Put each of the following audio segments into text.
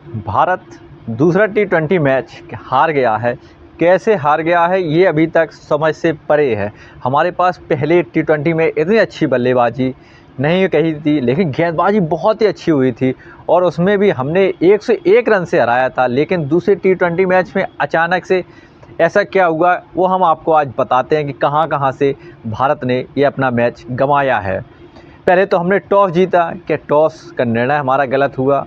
भारत दूसरा टी20 मैच हार गया है। कैसे हार गया है ये अभी तक समझ से परे है। हमारे पास पहले टी20 में इतनी अच्छी बल्लेबाजी नहीं कही थी, लेकिन गेंदबाजी बहुत ही अच्छी हुई थी और उसमें भी हमने 101 रन से हराया था। लेकिन दूसरे टी20 मैच में अचानक से ऐसा क्या हुआ वो हम आपको आज बताते हैं कि कहां कहां से भारत ने ये अपना मैच गंवाया है। पहले तो हमने टॉस जीता कि टॉस का निर्णय हमारा गलत हुआ,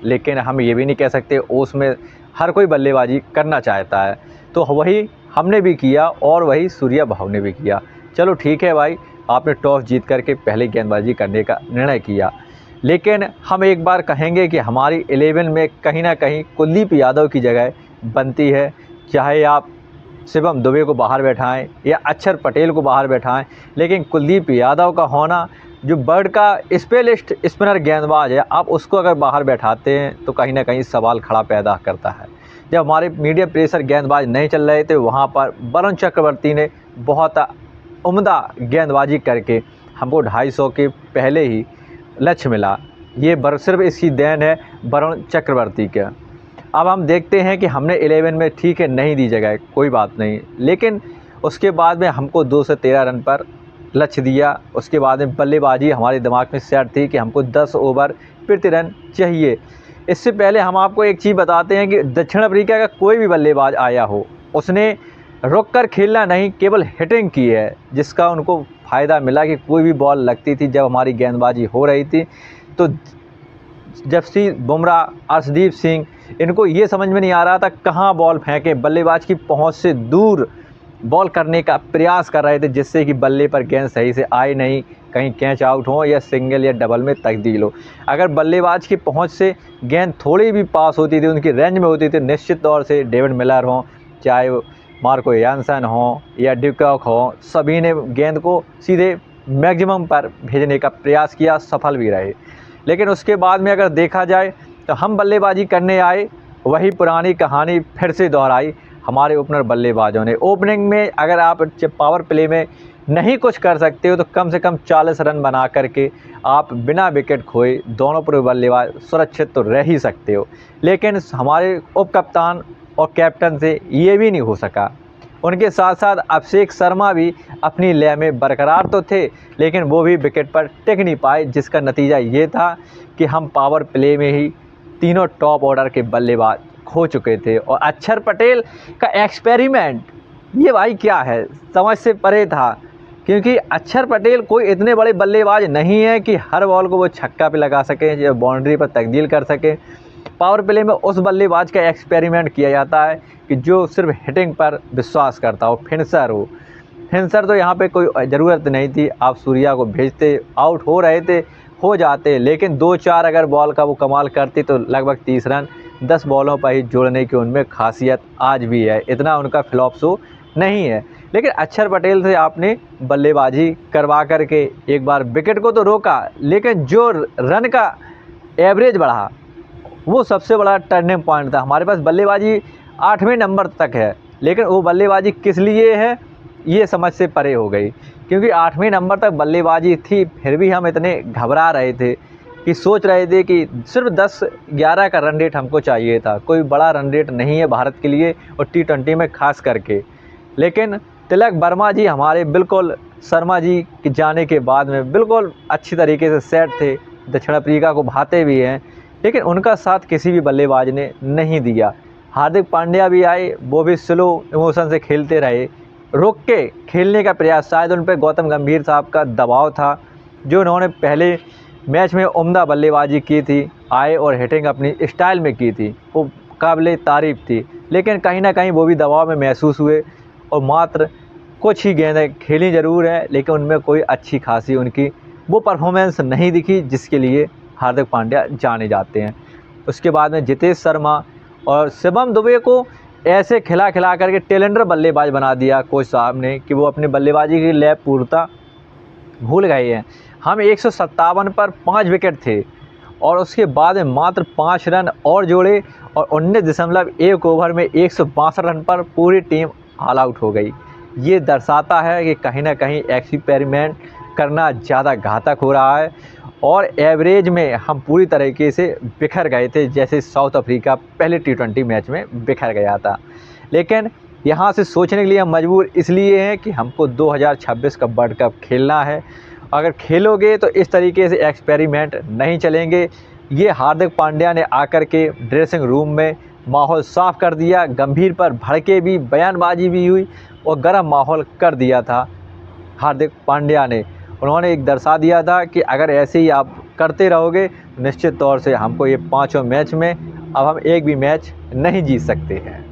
लेकिन हम ये भी नहीं कह सकते उसमें हर कोई बल्लेबाजी करना चाहता है, तो वही हमने भी किया और वही सूर्या भाव ने भी किया। चलो ठीक है भाई, आपने टॉस जीत करके पहले गेंदबाजी करने का निर्णय किया, लेकिन हम एक बार कहेंगे कि हमारी 11 में कहीं ना कहीं कुलदीप यादव की जगह बनती है। चाहे आप शिवम दुबे को बाहर बैठाएं या अक्षर पटेल को बाहर बैठाएं, लेकिन कुलदीप यादव का होना, जो बर्ड का स्पेशलिस्ट स्पिनर गेंदबाज है, आप उसको अगर बाहर बैठाते हैं तो कहीं ना कहीं सवाल खड़ा पैदा करता है। जब हमारे मीडियम प्रेशर गेंदबाज नहीं चल रहे थे, वहाँ पर वरुण चक्रवर्ती ने बहुत उम्दा गेंदबाजी करके हमको 250 के पहले ही लक्ष्य मिला। ये सिर्फ इसकी देन है वरुण चक्रवर्ती के। अब हम देखते हैं कि हमने 11 में ठीक है नहीं दी जगह, कोई बात नहीं, लेकिन उसके बाद में हमको 2 से 13 रन पर लक्ष्य दिया। उसके बाद में बल्लेबाजी हमारे दिमाग में सेट थी कि हमको 10 ओवर प्रति रन चाहिए। इससे पहले हम आपको एक चीज़ बताते हैं कि दक्षिण अफ्रीका का कोई भी बल्लेबाज आया हो, उसने रुक कर खेलना नहीं, केवल हिटिंग की है, जिसका उनको फ़ायदा मिला कि कोई भी बॉल लगती थी जब हमारी गेंदबाजी हो रही थी तो जसप्रीत बुमराह, अर्शदीप सिंह, इनको ये समझ में नहीं आ रहा था कहाँ बॉल फेंके, बल्लेबाज की पहुंच से दूर बॉल करने का प्रयास कर रहे थे, जिससे कि बल्ले पर गेंद सही से आए नहीं, कहीं कैच आउट हो या सिंगल या डबल में तब्दील हो। अगर बल्लेबाज की पहुंच से गेंद थोड़ी भी पास होती थी, उनकी रेंज में होती थी, निश्चित तौर से डेविड मिलर हो, चाहे मार्को यानसन हो या डिकॉक हो, सभी ने गेंद को सीधे मैक्सिमम पर भेजने का प्रयास किया, सफल भी रहे। लेकिन उसके बाद में अगर देखा जाए तो हम बल्लेबाजी करने आए, वही पुरानी कहानी फिर से दोहराई हमारे ओपनर बल्लेबाजों ने। ओपनिंग में अगर आप पावर प्ले में नहीं कुछ कर सकते हो तो कम से कम 40 रन बना करके आप बिना विकेट खोए दोनों पूर्व बल्लेबाज सुरक्षित तो रह ही सकते हो। लेकिन हमारे उप कप्तान और कैप्टन से ये भी नहीं हो सका। उनके साथ साथ अभिषेक शर्मा भी अपनी लय में बरकरार तो थे, लेकिन वो भी विकेट पर टिक नहीं पाए, जिसका नतीजा ये था कि हम पावर प्ले में ही तीनों टॉप ऑर्डर के बल्लेबाज खो चुके थे। और अक्षर पटेल का एक्सपेरिमेंट ये भाई क्या है, समझ से परे था, क्योंकि अक्षर पटेल कोई इतने बड़े बल्लेबाज नहीं है कि हर बॉल को वो छक्का पे लगा सके या बाउंड्री पर तब्दील कर सके। पावर प्ले में उस बल्लेबाज का एक्सपेरिमेंट किया जाता है कि जो सिर्फ हिटिंग पर विश्वास करता हो, फिनिशर हो। फिनिशर तो यहाँ पे कोई ज़रूरत नहीं थी, आप सूर्या को भेजते, आउट हो रहे थे हो जाते, लेकिन 2-4 अगर बॉल का वो कमाल करती तो लगभग 30 रन 10 बॉलों पर ही जोड़ने की उनमें खासियत आज भी है, इतना उनका फ्लॉप शो नहीं है। लेकिन अक्षर पटेल से आपने बल्लेबाजी करवा करके एक बार विकेट को तो रोका, लेकिन जो रन का एवरेज बढ़ा वो सबसे बड़ा टर्निंग पॉइंट था। हमारे पास बल्लेबाजी 8वें नंबर तक है, लेकिन वो बल्लेबाजी किस लिए है ये समझ से परे हो गई, क्योंकि 8वें नंबर तक बल्लेबाजी थी, फिर भी हम इतने घबरा रहे थे कि सोच रहे थे कि सिर्फ 10-11 का रन रेट हमको चाहिए था। कोई बड़ा रन रेट नहीं है भारत के लिए और टी20 में खास करके। लेकिन तिलक वर्मा जी हमारे बिल्कुल शर्मा जी के जाने के बाद में बिल्कुल अच्छी तरीके से सेट थे, दक्षिण अफ्रीका को भाते भी हैं, लेकिन उनका साथ किसी भी बल्लेबाज ने नहीं दिया। हार्दिक पांड्या भी आए, वो भी स्लो इमोशन से खेलते रहे, रुक के खेलने का प्रयास, शायद उन पर गौतम गंभीर साहब का दबाव था, जो उन्होंने पहले मैच में उम्दा बल्लेबाजी की थी, आए और हिटिंग अपनी स्टाइल में की थी, वो काबिले तारीफ़ थी। लेकिन कहीं ना कहीं वो भी दबाव में महसूस हुए और मात्र कुछ ही गेंदें खेली ज़रूर है, लेकिन उनमें कोई अच्छी खासी उनकी वो परफॉर्मेंस नहीं दिखी जिसके लिए हार्दिक पांड्या जाने जाते हैं। उसके बाद में जितेश शर्मा और शिवम दुबे को ऐसे खिला खिला करके टैलेंटर बल्लेबाज बना दिया कोच साहब ने कि वो अपने बल्लेबाजी की लय पूर्णता भूल गए हैं। हम 157 पर 5 विकेट थे और उसके बाद में मात्र 5 रन और जोड़े और 19.1 ओवर में 162 रन पर पूरी टीम ऑल आउट हो गई। ये दर्शाता है कि कहीं ना कहीं एक्सपेरिमेंट करना ज़्यादा घातक हो रहा है और एवरेज में हम पूरी तरीके से बिखर गए थे, जैसे साउथ अफ्रीका पहले T20 मैच में बिखर गया था। लेकिन यहाँ से सोचने के लिए हम मजबूर इसलिए हैं कि हमको 2026 का वर्ल्ड कप खेलना है। अगर खेलोगे तो इस तरीके से एक्सपेरिमेंट नहीं चलेंगे। ये हार्दिक पांड्या ने आकर के ड्रेसिंग रूम में माहौल साफ़ कर दिया, गंभीर पर भड़के भी, बयानबाजी भी हुई और गर्म माहौल कर दिया था हार्दिक पांड्या ने। उन्होंने एक दर्शा दिया था कि अगर ऐसे ही आप करते रहोगे तो निश्चित तौर से हमको ये 5 मैच में अब हम एक भी मैच नहीं जीत सकते हैं।